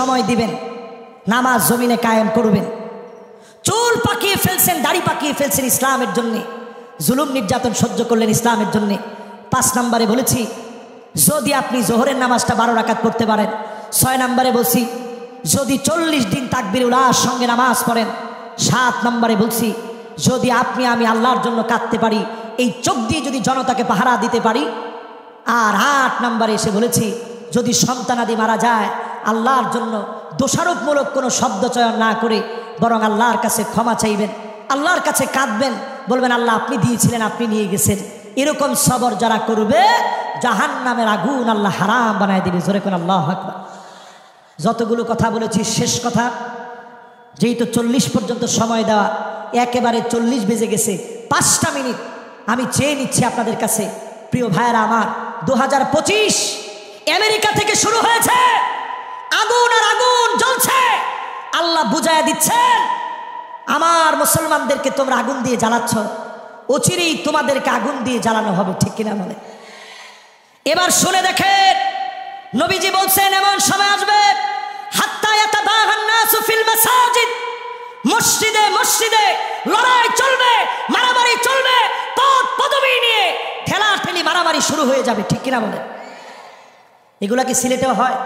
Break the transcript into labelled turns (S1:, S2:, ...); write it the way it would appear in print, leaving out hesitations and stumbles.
S1: সময় দিবেন, নামাজ জমিনে কায়েম করবেন। চুল পাকিয়ে ফেলছেন, দাড়ি পাকিয়ে ফেলছেন ইসলামের জন্যে, জুলুম নির্যাতন সহ্য করলেন ইসলামের জন্যে। 5 নম্বরে বলেছি যদি আপনি জোহরের নামাজটা 12 রাকাত পড়তে পারেন। 6 নম্বরে বলছি যদি 40 দিন তাকবীরুল্লাহর সঙ্গে নামাজ পড়েন। 7 নম্বরে বলছি যদি আমি আল্লাহর জন্য কাঁদতে পারি, এই চোখ দিয়ে যদি জনতাকে পাহারা দিতে পারি। আর 8 নম্বরে এসে বলেছি যদি সন্তানাদি মারা যায় আল্লাহর জন্য দোষারোপমূলক কোনো শব্দ চয়ন না করে বরং আল্লাহর কাছে ক্ষমা চাইবেন, আল্লাহর কাছে কাঁদবেন, বলবেন আল্লাহ আপনি দিয়েছিলেন, আপনি নিয়ে গেছেন। এরকম সবর যারা করবে জাহান্নামের আগুন আল্লাহ হারাম বানায় দিবে। জোরে কোন আল্লাহু আকবার। যতগুলো কথা বলেছি শেষ কথা, যেহেতু 40 পর্যন্ত সময় দেওয়া, একেবারে 40 বেজে গেছে, 5টা মিনিট আমি চেয়ে নিচ্ছি আপনাদের কাছে। প্রিয় ভাইয়েরা আমার, 2025 আমেরিকা থেকে শুরু হয়েছে, আগুন আর আগুন জ্বলছে। আল্লাহ বুঝায়া দিচ্ছেন আমার মুসলমানদেরকে তোমরা আগুন দিয়ে জ্বালাচ্ছ, অচিরেই তোমাদেরকে আগুন দিয়ে জ্বালানো হবে, ঠিক কিনা বলে? এবার শুনে দেখেন, নবীজি বলছেন এমন সময় আসবে হাত্তা ইয়াতাবাহান নাসু ফিল মাসাজিদ, মসজিদে মসজিদে লড়াই চলবে, মারামারি চলবে, পদ পদবি নিয়ে ঠেলাঠেলি মারামারি শুরু হয়ে যাবে, ঠিক কিনা বলে? এগুলা কি সিলেটেও হয়?